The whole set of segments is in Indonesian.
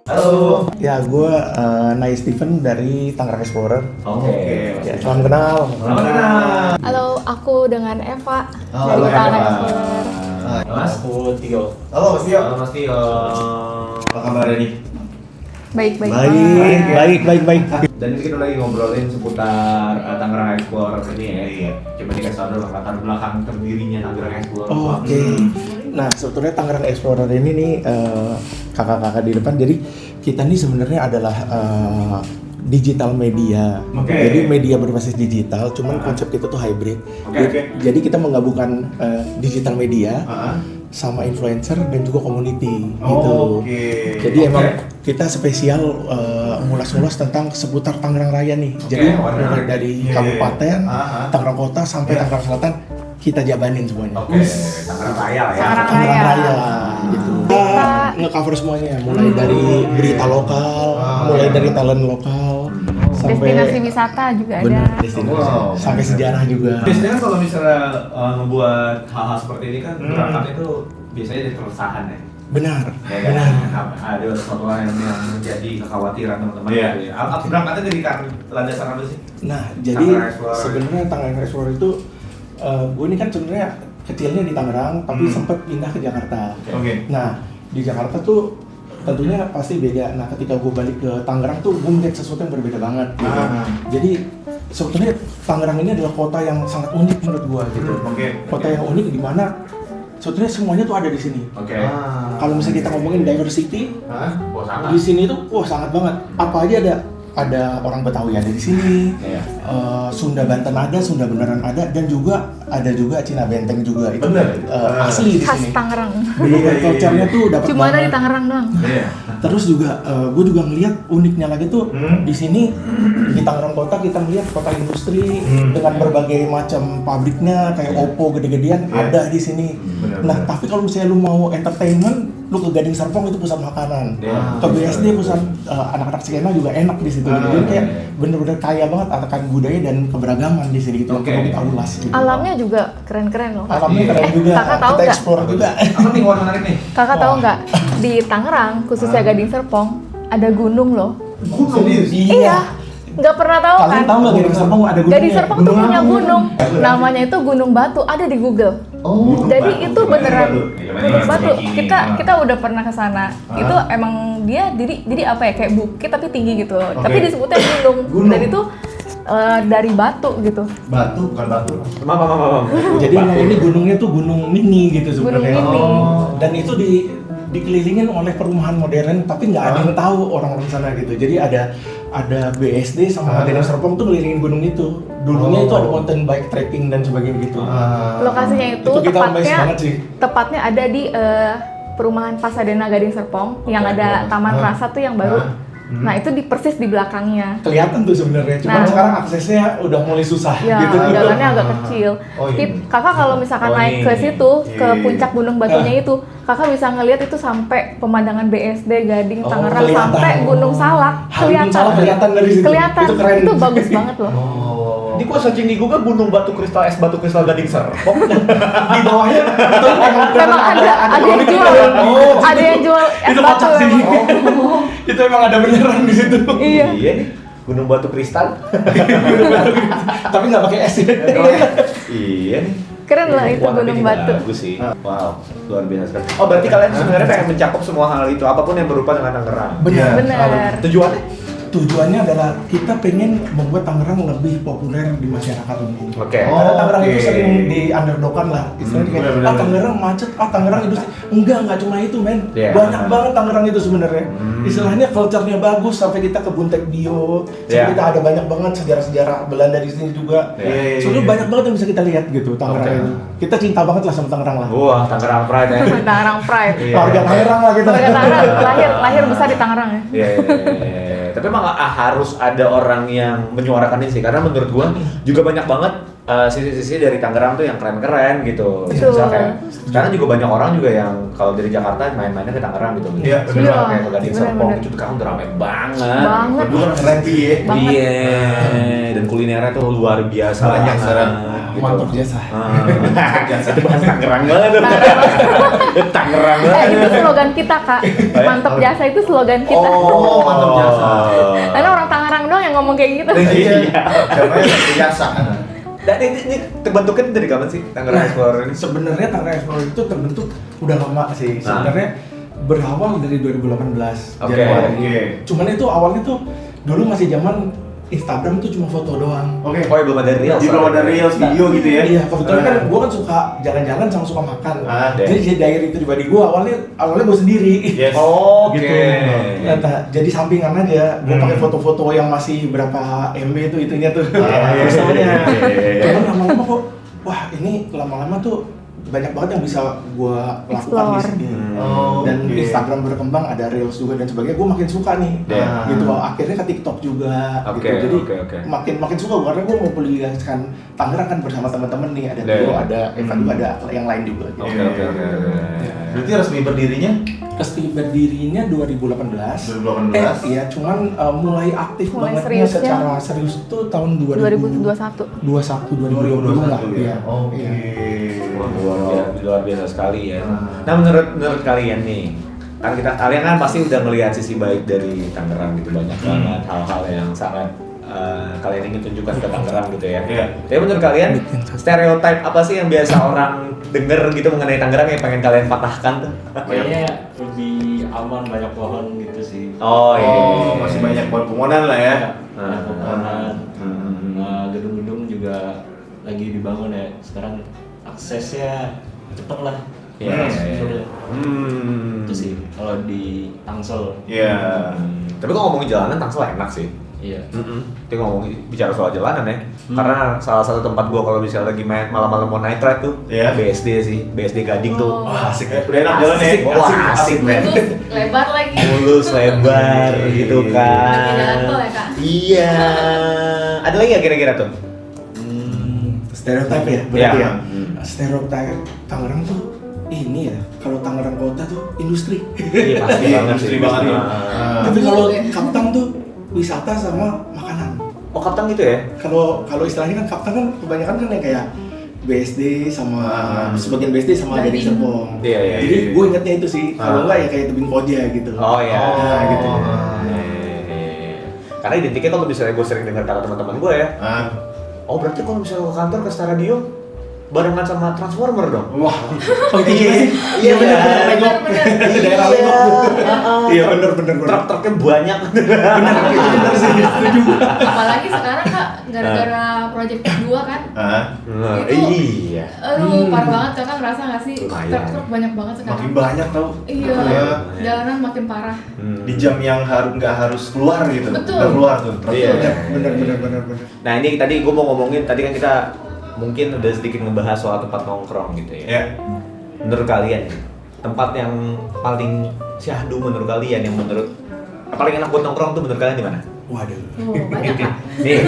Halo. Ya, gue Nay Steven dari Tangerang Explorer. Oke. Ya, salam kenal. Selamat kenal. Halo, aku dengan Eva Halo, dari Eva. Tangerang Explorer. Mas. Aku Tio. Halo Mas Tio. Halo Mas Tio. Apa kabar nih? Baik-baik. Baik. Dan ini kita lagi ngobrolin seputar Tangerang Explorer ini ya. Iya. Coba dikasih tahu dulu latar belakang terdirinya Tangerang Explorer. Oke. Nah, sebetulnya Tangerang Explorer ini nih kakak-kakak di depan. Jadi kita nih sebenarnya adalah digital media. Oke. Jadi media berbasis digital, cuman konsep kita tuh hybrid. Oke. Jadi kita menggabungkan digital media Heeh. sama influencer dan juga community gitu. Oke. Jadi emang kita spesial ngulas-ngulas tentang seputar Tangerang Raya nih. Jadi mulai dari Iya. kabupaten, Aha. Tangerang Kota sampai Iya. Tangerang Selatan kita jabanin semuanya. Oke, Tangerang Raya lah ya. Tangerang Tangerang Raya. Raya gitu. Kita nge-cover semuanya, mulai dari berita lokal, mulai dari talent lokal, sampai Destinasi wisata juga ada. bener destinasi, Wow. sampai sejarah juga. Biasanya kan kalau misalnya ngebuat hal-hal seperti ini kan berangkatnya itu biasanya dari keresahan ya. Benar, Ya kan? benar. Ada sesuatu yang menjadi kekhawatiran teman-teman. Iya. gitu ya. Apa berangkatnya dari landasan apa sih? Nah, jadi Tangerang Explorer. sebenarnya Tangerang Explorer itu gue ini kan sebenarnya kecilnya di Tangerang, tapi sempat pindah ke Jakarta. Oke. Nah, di Jakarta tuh tentunya pasti beda. Nah, ketika gue balik ke Tangerang tuh gue melihat sesuatu yang berbeda banget gitu. Ah. Jadi sebetulnya Tangerang ini adalah kota yang sangat unik menurut gue gitu. Oke. Kota yang unik di mana sebetulnya semuanya tuh ada di sini. Oke. Kalau misalnya kita ngomongin diversity, Hah? Oh, sangat. di sini tuh wah sangat banget. Apa aja ada orang Betawi ada di sini. Iya. Sunda Banten ada, Sunda beneran ada, dan juga ada juga Cina Benteng juga itu Bener. asli di Khas sini. Tangerang. Bener-bener culture-nya tuh dapat Cuma ada banget. di Tangerang doang. Iya. Terus juga gue juga ngelihat uniknya lagi tuh di sini di Tangerang Kota kita melihat kota industri dengan berbagai macam pabriknya kayak Oppo gede-gedean Iya. ada di sini. Bener, Nah, bener. tapi kalau misalnya lu mau entertainment, lu ke Gading Serpong itu pusat makanan. Iya. Ke BSD pusat anak-anak skena juga enak di situ. Jadi kayak bener-bener kaya banget akan budaya dan keberagaman di sini gitu yang Oke. perlu kita ulas gitu. Alamnya juga keren-keren loh. Alamnya Iya. keren juga. Kakak tahu Kita nggak? explore juga. Apa nih warna menarik nih? Kakak tahu Wah. nggak di Tangerang, khususnya Gading Serpong, ada gunung loh. Serius? Iya. Nggak pernah tahu kan? Kalian tahu nggak Gading Serpong ada gunungnya? Gading Serpong tuh punya gunung. Namanya itu Gunung Batu, ada di Google. Oh. Jadi Batu. itu beneran Batu. Gunung Batu. Iya. Kita udah pernah ke sana. Itu emang dia jadi apa ya, kayak bukit tapi tinggi gitu. Tapi disebutnya gunung. Gunung. Dan itu dari batu gitu. Batu bukan batu. Mam. Jadi emang ini gunungnya tuh gunung mini gitu sebenarnya. Gunung mini. Dan itu dikelilingin oleh perumahan modern tapi nggak ada yang tahu orang-orang sana gitu. Jadi ada BSD sama Gading Serpong tuh ngelilingin gunung itu. Dulunya itu ada mountain bike trekking dan sebagainya gitu. Lokasinya itu Itu kita amazed banget sih. tepatnya ada di perumahan Pasadena Gading Serpong yang ada Taman Rasa tuh yang baru. Nah, itu persis di belakangnya. Kelihatan tuh sebenarnya. Cuman Nah. sekarang aksesnya udah mulai susah Ya, gitu. jalannya agak kecil. Oh, iya. Kakak kalau misalkan Oh, naik ini. ke situ, ke Iya. puncak Gunung Batunya itu, kakak bisa ngelihat itu sampai pemandangan BSD, Gading, Tangerang, kelihatan. sampai Gunung Salak. Gunung Salak kelihatan dari situ. Kelihatan. Itu keren. Itu bagus banget loh. Oh. Ini kok searching di Google gunung batu kristal es batu kristal Gading Serpong. Di bawahnya itu Memang ada yang jual. Oh. Ada yang jual es Itu batu. kocak sih. memang. Itu emang ada beneran di situ. Iya. Iya nih. Gunung batu kristal. Tapi nggak pakai es ya. Iya nih. Keren lah itu Wah, tapi Gunung ini Batu. Bagus sih. Wow, luar biasa sekali. Oh, berarti kalian sebenarnya pengen mencakup semua hal itu, apapun yang berupa dengan Tangerang. Benar. Benar. Tujuannya? Tujuannya adalah kita pengen membuat Tangerang lebih populer di masyarakat umum. Oke. Karena Tangerang itu Oke. sering di underdog-an lah, istilahnya kayak benar-benar. Tangerang macet, Tangerang industri. Enggak cuma itu men. Iya. Banyak banget Tangerang itu sebenarnya. Istilahnya culture-nya bagus sampai kita ke Buntek Bio, sampai Iya. kita ada banyak banget sejarah-sejarah Belanda di sini juga. Iya. Soalnya banyak banget yang bisa kita lihat gitu Tangerang Oke. itu. Kita cinta banget lah sama Tangerang lah. Wah, Tangerang Pride ya. Tangerang Pride. Iya. Keluarga Tangerang lah kita. Keluarga Tangerang lahir besar di Tangerang ya. Iya, tapi emang harus ada orang yang menyuarakan ini sih, karena menurut gua juga banyak banget sisi-sisi dari Tangerang tuh yang keren-keren gitu. Betul. Misal kayak sekarang juga banyak orang juga yang kalau dari Jakarta main-mainnya ke Tangerang gitu. Iya, Misal bener. kayak ke Gading Serpong Bener-bener. itu sekarang udah rame banget. Banget. Dulu kan Randy ya. Banget. Iya, dan kulinernya tuh luar biasa Banyak sekarang. gitu. Mantap biasa. Itu bahas Tangerang banget. Tangerang banget. Itu Itu slogan kita, Kak. Mantep jasa itu slogan kita. Oh, mantap jasa. Karena orang Tangerang doang yang ngomong kayak gitu. Iya. Siapa yang biasa? Dan ini terbentuknya dari kapan sih Tangerang Explorer ini? Sebenarnya Tangerang Explorer itu terbentuk udah lama sih. Sebenarnya berawal dari 2018 Oke, Januari. oke. Cuman itu awalnya tuh dulu masih zaman Instagram tuh cuma foto doang. Oke. Oh, ya belum ada reels. Jadi belum ada reels video gitu ya? Iya, kebetulan kan gue kan suka jalan-jalan sama suka makan. deh. Jadi diary pribadi gue awalnya gue sendiri. Yes. Oke. Gitu. Nah, jadi sampingan aja. Gue pakai foto-foto yang masih berapa MB itu itunya tuh. Fotonya. Cuman lama-lama kok, wah ini lama-lama tuh banyak banget yang bisa gue lakukan di sini. Dan Oke. Instagram berkembang, ada reels juga dan sebagainya. Gue makin suka nih. Yeah. Gitu. Akhirnya ke TikTok juga. Oke, Gitu. Jadi oke. makin suka karena gue mau publikasikan Tangerang kan bersama teman-teman nih. Ada Yeah. Tio, ada Eva juga, ada yang lain juga. Gitu. Oke. Berarti resmi berdirinya Resmi berdirinya 2018. 2018. Iya, cuman mulai aktif Mulai bangetnya seriusnya secara serius tuh tahun 2021. 2020 lah. 2021 ya. Oke. Iya. Wah, luar biasa sekali ya. Nah, menurut kalian nih, kan kalian kan pasti udah melihat sisi baik dari Tangerang gitu, banyak banget hal-hal yang sangat kalian ingin tunjukkan ke Tangerang gitu ya. Iya. Tapi menurut kalian stereotype apa sih yang biasa orang denger gitu mengenai Tangerang yang pengen kalian patahkan tuh? Kayaknya lebih aman, banyak pohon gitu sih. Oh iya. Oh, masih banyak pohon-pohonan lah ya. Banyak pohonan. Gedung-gedung juga lagi dibangun ya. Sekarang aksesnya cepet lah. Iya. Itu sih kalau di Tangsel. Iya. Tapi kalau ngomongin jalanan Tangsel enak sih. Iya. Tapi ngomong bicara soal jalanan ya, karena salah satu tempat gua kalau misalnya lagi main malam-malam mau night ride tuh, Iya. BSD sih, BSD Gading tuh. Oh. Wah, asik ya. Udah enak jalan ya. Wah, asik men. Mulus, lebar lagi. Mulus lebar gitu kan. Lagi jalan tol ya, Kak? Iya. Ada lagi ya kira-kira tuh? Stereotip ya, berarti Iya. ya. Stereotip Tangerang tuh ini ya. Kalau Tangerang kota tuh industri. Iya pasti Iya, banget industri sih. banget nih. Ah. Tapi kalau Iya. Kaptang tuh wisata sama makanan. Oh Kaptang gitu ya? Kalau istilahnya kan Kaptang kan kebanyakan kan yang kayak BSD sama sebagian BSD sama Gading. Gading Serpong. Iya, iya, Jadi iya. gue ingetnya itu sih. Kalau enggak ya kayak Tebing Koja gitu. Oh iya. Nah, gitu. Karena identiknya kalau misalnya gue sering dengar kata teman-teman gue ya, oh berarti kalau misalnya ke kantor ke Star Radio barengan sama Transformer dong? Wah. Oh iya, iya benar Legok. Di daerah Legok. Iya benar. Truk-truknya banyak. Benar sih, setuju. Apalagi sekarang, Kak, gara-gara Project 2 kan. Nah, Itu- iya. Aduh, parah banget. Kakak ngerasa nggak sih? Lumayan. Truk-truk banyak banget sekarang. Makin banyak tau. Iya, Iya. jalanan makin parah. Di jam yang nggak harus keluar gitu. Betul. Nggak keluar tuh. Iya. Benar. Nah ini tadi gue mau ngomongin, tadi kan kita mungkin udah sedikit ngebahas soal tempat nongkrong gitu ya. Ya. Menurut kalian, tempat yang paling syahdu menurut kalian, yang menurut paling enak buat nongkrong tuh menurut kalian di mana? Waduh. Oh, banyak, Kak. Nih,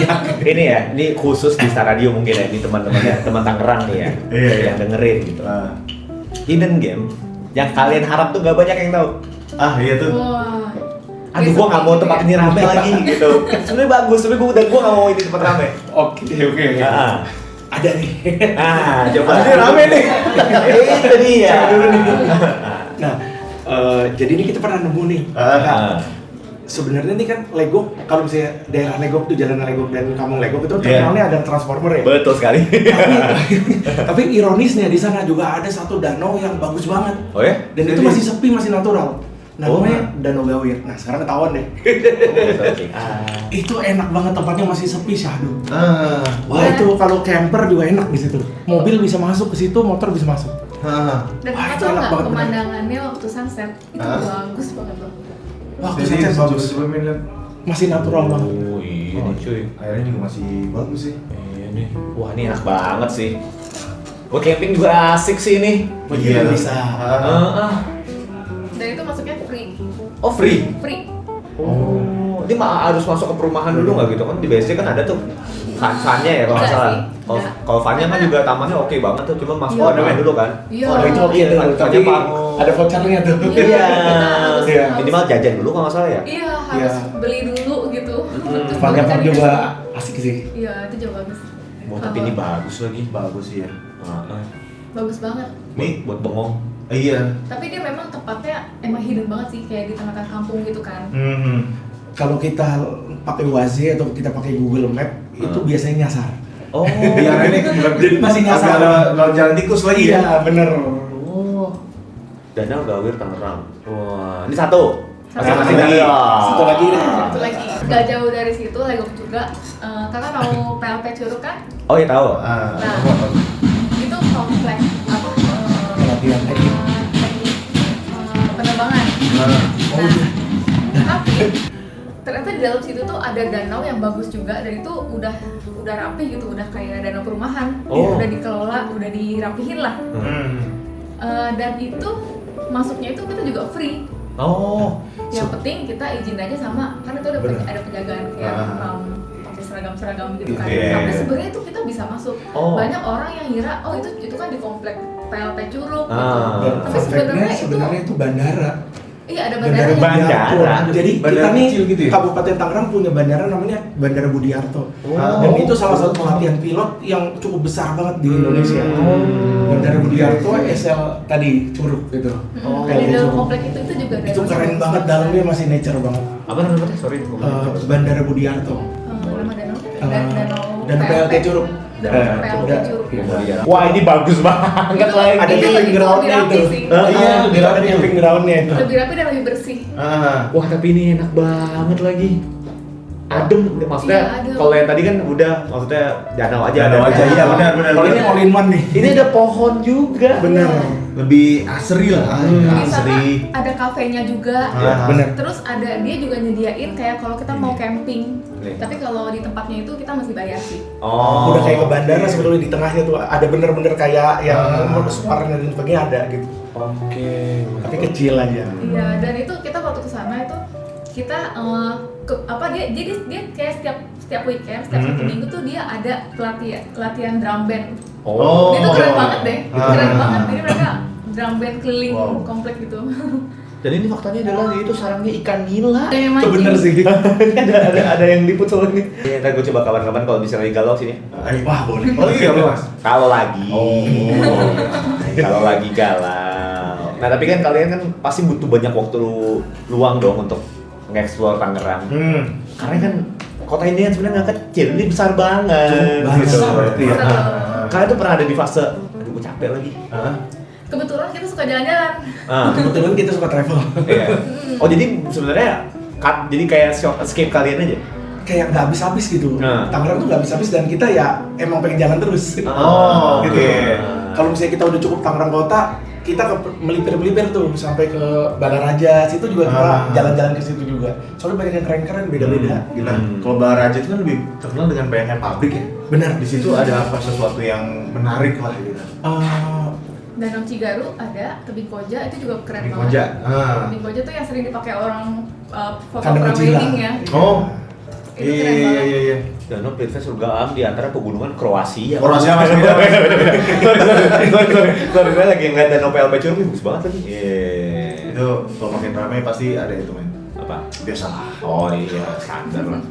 ini ya, ini khusus di Star Radio mungkin ya, ini teman-temannya, teman Tangerang nih ya, Iya, iya. yang dengerin gitu. Ah. Hidden game yang kalian harap tuh gak banyak yang tahu. Iya tuh. Wah. Aduh, gua nggak mau tempat ini rame lagi gitu. Sebenarnya bagus, tapi gua nggak mau ini tempat rame. Oke. Ah, Ada nih. coba. Ini rame nih. Itu dia. Nah, jadi ini kita pernah nemu nih. Ah. Sebenarnya ini kan Legok, kalau misalnya daerah Legok tuh jalanan Legok dan kampung Legok itu Iya. terkenalnya ada Transformer ya. Betul sekali. Tapi ironisnya di sana juga ada satu danau yang bagus banget. Oh ya? Dan itu masih sepi, masih natural. Namanya Danau Gawir. Nah, sekarang ketahuan deh. Itu enak banget, tempatnya masih sepi, syahdu. Wah, itu kalau camper juga enak di situ. Mobil bisa masuk ke situ, motor bisa masuk. Dan Wah, Kakak itu tau enak nggak banget, bener. pemandangannya waktu sunset itu bagus banget loh. Waktu Jadi sunset bagus. coba main lihat. Masih natural banget. Oh iya nih cuy. Airnya juga masih bagus sih. Iya nih. Wah ini enak banget sih. Buat camping juga asik sih ini. Begitu bisa. Dan itu masuknya free. Oh free. Free. Oh, dia harus masuk ke perumahan dulu nggak gitu kan? Di BSD kan ada tuh fan-fannya ya kalau nggak Enggak salah. sih, Kalau enggak. kalau fan-nya kan juga tamannya oke banget tuh, cuma masuk Iya. ordemen dulu kan. Iya. Oh, itu oke Iya, tuh, fan- tapi fan-nya ada vouchernya tuh. Iya. Iya. Harus- Iya. harus- Minimal jajan dulu kalau nggak salah ya. Iya, harus Iya. beli dulu gitu. Untuk Fan cari juga hasil. asik sih. Iya, itu juga bagus. Wah tapi ini bagus lagi. Bagus sih ya. Heeh. Bagus banget. Nih, Buat bengong. Iya. Tapi dia memang tempatnya emang hidden banget sih, kayak di tengah-tengah kampung gitu kan. Kalau kita pakai Waze atau kita pakai Google Map itu biasanya nyasar. Oh, Biar ini bukan Jadi masih nyasar. Kalau jalan tikus lagi ya. Iya, bener. oh. Danau Gawir Tangerang. Wah, ini satu. Satu lagi. Satu lagi deh. Satu lagi, gak jauh dari situ, Legok juga. Kakak tahu PLP Curug kan? Oh iya tahu. Nah, itu kompleks apa? Pelatihan teknik. Teknik penerbangan. Oh, Nah, tapi ternyata di dalam situ tuh ada danau yang bagus juga, dan itu udah rapi gitu, udah kayak danau perumahan, Oh. udah dikelola, udah dirapihin lah. Dan itu masuknya itu kita juga free. Oh, Yang penting kita izin aja sama, kan itu ada Bener. ada penjagaan kayak pakai seragam gitu kan. Iya. Tapi sebenarnya itu kita bisa masuk. Oh. Banyak orang yang ngira itu kan di komplek PLP Curug gitu. Dan Tapi fun fact-nya sebenarnya sebenarnya itu bandara. Iya, ada Bandara bandaranya. Bandara. Jadi Bandara kita nih kecil gitu ya? Kabupaten Tangerang punya bandara namanya Bandara Budiarto. Dan itu salah satu pelatihan pilot yang cukup besar banget di Indonesia. Bandara Budiarto SL tadi Curug gitu. Dan di dalam komplek itu juga ada. Itu keren banget, dalamnya masih nature banget. apa namanya? Sorry. Bandara Budiarto. Nama danau. Dan PLT Curug. PLT Curug. Iya. Wah, ini bagus banget Itu- lagi. Ada Itu camping lebih groundnya rapi itu. sih. Iya, ada camping groundnya itu. Lebih rapi dan lebih bersih. Wah, tapi ini enak banget lagi. Adem, maksudnya Iya, adem. kalau yang tadi kan udah, maksudnya danau aja. Danau ada. aja, iya benar. Kalau ini all in one nih. Ini ada pohon juga. Bener. Lebih asri lah. Di sana Asri. ada kafenya juga. Bener. Terus dia juga nyediain kayak kalau kita mau camping. Iya. Tapi kalau di tempatnya itu kita mesti bayar sih. Oh. Udah kayak ke bandara sebetulnya, di tengahnya tuh ada bener-bener kayak yang suaranya dan sebagainya ada gitu. Oke. Tapi kecil aja. Iya, dan itu kita waktu ke sana itu kita dia kayak setiap weekend, setiap satu minggu tuh dia ada latihan drum band. Oh. Itu keren banget deh. Keren Ah. banget. Jadi mereka drum band keliling Wow. komplek gitu. Dan ini faktanya adalah itu sarangnya ikan nila. Ada yang Itu mancing. bener sih. ada yang liput soal ini. Ya, ntar gue coba kapan-kapan kalau bisa lagi galau sini. Wah, boleh. Oh iya Mas. Kalau lagi. Oh. Kalau lagi galau. Nah, tapi kan kalian kan pasti butuh banyak waktu luang dong untuk nge-explore Tangerang. Karena kan kota ini kan sebenarnya nggak kecil, ini besar banget. Cukup Gitu. besar. Iya. Kalian tuh pernah ada di fase, aduh gue capek lagi. Kebetulan kita suka jalan-jalan. Kebetulan kita suka travel. Iya. Oh, jadi sebenarnya jadi kayak short escape kalian aja. Kayak nggak habis-habis gitu. Tangerang tuh nggak habis-habis dan kita ya emang pengen jalan terus. Oh, gitu. oke. Kalau misalnya kita udah cukup Tangerang kota, kita melipir-melipir tuh sampai ke Balaraja, situ juga kita jalan-jalan ke situ juga. Soalnya banyak yang keren-keren, beda-beda. Gila. Kalau Balaraja itu kan lebih terkenal dengan banyaknya pabrik ya. Benar. Di situ ada apa sesuatu yang menarik lah gitu. Danau Cigaru ada, Tebing Koja itu juga keren Tebing banget. Koja. Tebing Koja tuh yang sering dipakai orang foto Kandang Cila. prewedding ya. Oh. Itu keren banget. Iya. Danau Pirve Surga Alam di antara pegunungan Kroasia. Kroasia Mas. Sorry, gue lagi ngeliat Danau PLP Curug, bagus banget lagi. Itu kalau makin ramai pasti ada itu men. Apa? Biasalah. Oh iya, standar lah.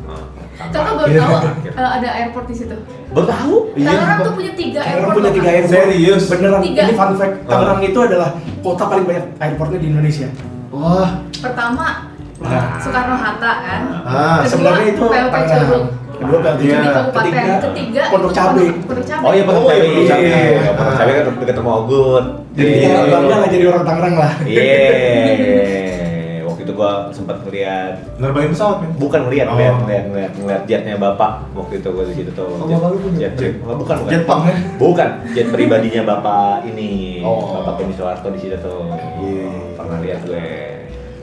Kakak baru tahu ada airport di situ. Baru tahu? Tangerang tuh punya 3 Tangerang airport. punya loh, 3 Kak. airport. Serius? Beneran. 3. Ini fun fact. Tangerang itu adalah kota paling banyak airportnya di Indonesia. Wah. Pertama Soekarno Hatta kan. Kedua sebenarnya itu PLP Tangerang. Curug. Kedua PLT Iya. Di Curug. kabupaten. Ketiga Pondok itu Cabe. Pondok Cabe. Oh iya, Pondok Oh, Cabe. iya, Pondok Cabe. Iya, Pondok Cabe kan udah ketemu Ogut. Jadi kita bangga lah jadi orang Tangerang lah. Iya. Waktu itu gua sempat ngeliat, Nerbangin pesawat men. bukan ngeliat, Oh. ngeliat jetnya bapak. Waktu itu gua di situ tuh. Oh, bapak lu punya? Jet, bukan. Jet pump, ya? Bukan, jet pribadinya bapak ini. Oh. Bapak Tommy Soeharto di situ tuh. Iya. Pernah lihat gue.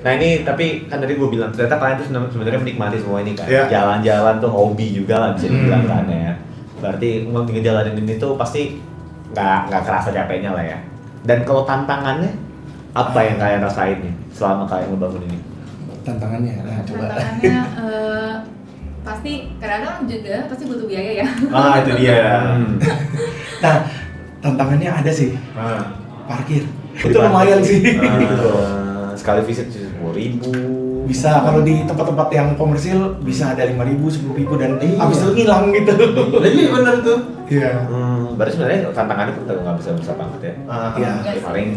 Nah ini tapi kan tadi gue bilang ternyata kalian tuh sebenarnya menikmati semua ini kan. Iya. Jalan-jalan tuh hobi juga lah bisa dibilang kan ya. Berarti mau ngejalanin ini tuh pasti nggak kerasa capeknya lah ya. Dan kalau tantangannya apa yang kalian rasain nih selama kalian ngebangun ini? Tantangannya, nah coba. Tantangannya pasti kadang-kadang juga pasti butuh biaya ya. Ah itu dia. Nah, tantangannya ada sih, parkir. Itu Parkir. lumayan sih. Sekali visit 10.000. Bisa kalau di tempat-tempat yang komersil bisa ada 5.000, 10.000 dan Iya. habis itu hilang gitu. Iya benar tuh. Iya. Berarti sebenarnya tantangannya pun nggak bisa besar banget ya. Iya. Ya, paling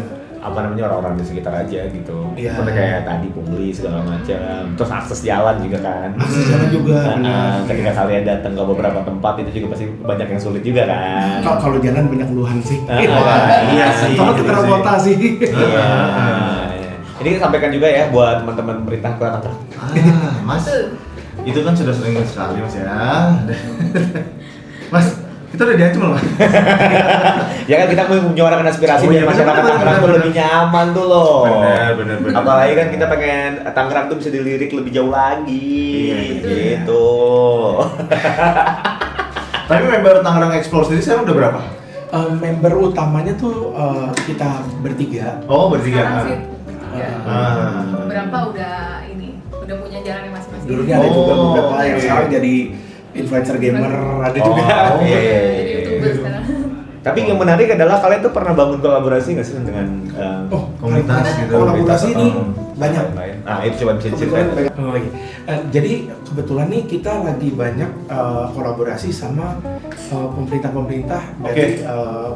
apa namanya orang-orang di sekitar aja gitu. Iya. Seperti kayak tadi pungli segala macam. Terus akses jalan juga kan. Akses jalan juga, benar. Ketika kalian datang ke beberapa tempat itu juga pasti banyak yang sulit juga kan. Kalau jalan banyak keluhan sih. Iya sih. Kalau gitu kita sih. kota sih. Iya. Ini kita sampaikan juga ya buat teman-teman pemerintah Kota Tangerang. Mas, Betul. itu kan sudah sering sekali Mas ya. Mas, kita udah diancam loh. Ya kan kita mau menyuarakan aspirasi Oh, iya, biar masyarakat benar, Tangerang tuh benar. lebih nyaman tuh loh. Benar. Apalagi kan kita pengen Tangerang tuh bisa dilirik lebih jauh lagi. Iya, gitu. Tapi member Tangerang Explore sendiri sekarang udah berapa? Member utamanya tuh kita bertiga. Oh, bertiga. Sekarang sih ya, Ah. berapa udah ini udah punya jalannya masing-masing. Dulunya ada juga Oh, beberapa yang oke. sekarang jadi influencer gamer, ada juga. Oh, iya. Jadi YouTuber sekarang. Tapi yang menarik adalah kalian tuh pernah bangun kolaborasi nggak sih dengan Oh, Komunitas gitu. Kolaborasi ini Oh. banyak. lain? Nah, itu coba bisa Kebetulan diceritain. banyak lagi. Jadi kebetulan nih kita lagi banyak kolaborasi sama pemerintah-pemerintah dari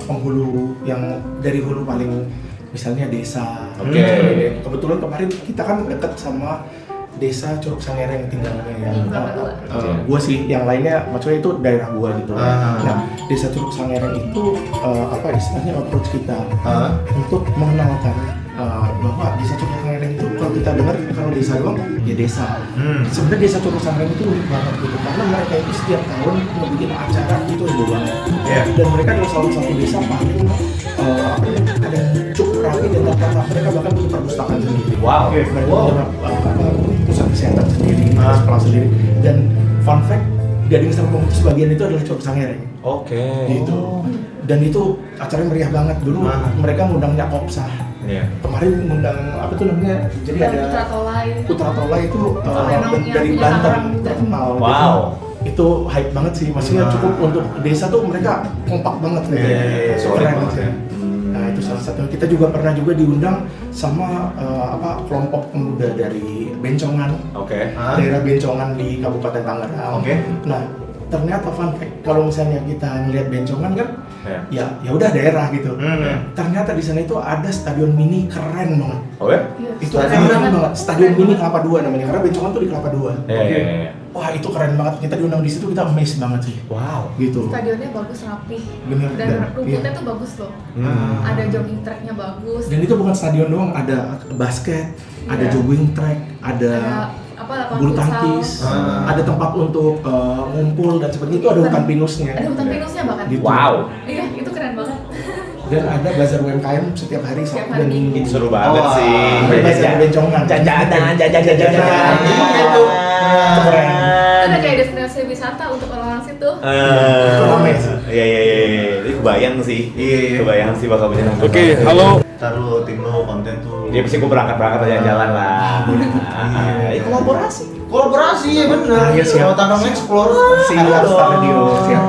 penghulu yang dari hulu paling misalnya desa. Oke. Kebetulan kemarin kita kan deket sama desa Curug Sangereng tinggalnya ya. Kelapa Dua. Gua sih, yang lainnya maksudnya itu daerah gua gitu. Ah. Nah, desa Curug Sangereng itu apa istilahnya approach kita Ah. untuk mengenalkan bahwa desa Curug Sangereng itu kalau kita dengar kalau desa doang ya desa. Sebenarnya desa Curug Sangereng itu unik banget gitu karena mereka itu setiap tahun ngebikin acara itu heboh banget. Iya. Dan mereka adalah salah satu desa paling apa ya, ada cukup rapi dan tertata. Mereka bahkan punya perpustakaan sendiri. Wow. Mereka punya pusat kesehatan sendiri, sekolah sendiri. Dan fun fact, Gading Serpong itu sebagian itu adalah Curug Sangereng. Oke. Gitu. Dan itu acaranya meriah banget dulu. Mereka ngundangnya Kopsah. Iya. Kemarin ngundang apa tuh namanya? Jadi Dan ada Putra Tolai. Putra Tola itu Lenongnya dari punya Banten Tangerang juga. terkenal. Wow. Gitu. Itu hype banget sih. Maksudnya cukup untuk desa tuh mereka kompak banget gitu. Iya, solid Keren banget sih. ya. Nah itu salah satu. Kita juga pernah juga diundang sama kelompok pemuda dari Bencongan, Oke. daerah Bencongan di Kabupaten Tangerang. Oke. Nah ternyata fun fact, kalau misalnya kita ngelihat Bencongan kan, Ya. ya udah daerah gitu. Hmm. Ternyata di sana itu ada stadion mini keren banget. Oh ya? Iya, Itu Stadion keren banget. Stadion Keren mini banget. Kelapa Dua namanya, karena Bencongan tuh di Kelapa Dua. Iya. Wah itu keren banget. Kita diundang di situ, kita amazed banget sih. Wow. Gitu. Stadionnya bagus, rapi. Bener. Dan rumputnya iya. tuh bagus loh. Hmm. Ada jogging tracknya bagus. Dan itu bukan stadion doang, ada basket, ada Iya. jogging track, Ada ada apa lapangan bulu futsal. tangkis, Ah. ada tempat untuk ngumpul dan sebagainya. Itu ada hutan pinusnya. Ada hutan pinusnya bahkan. Gitu. Wow. Iya, itu keren banget. Dan ada bazar UMKM setiap hari Setiap Sabtu hari dan Minggu. Minggu. Itu seru banget Wah. sih. Ada bazar Bencongan. Jajanan. Itu keren. Itu udah kayak destinasi wisata untuk orang-orang situ. Itu rame sih. Iya. Ini kebayang sih. Iya. Kebayang sih bakal bisa nonton. Oke, halo. Taruh tim lo konten tuh. Ya pasti gue berangkat aja jalan lah. Iya. Kolaborasi. Kolaborasi ya bener. Ah, iya, siap. Sama Tangerang Explore. Siap, Star Radio. Siap.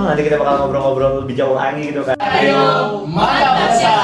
Nanti kita bakal ngobrol-ngobrol lebih jauh lagi gitu kan. Ayo, mantap, Desa.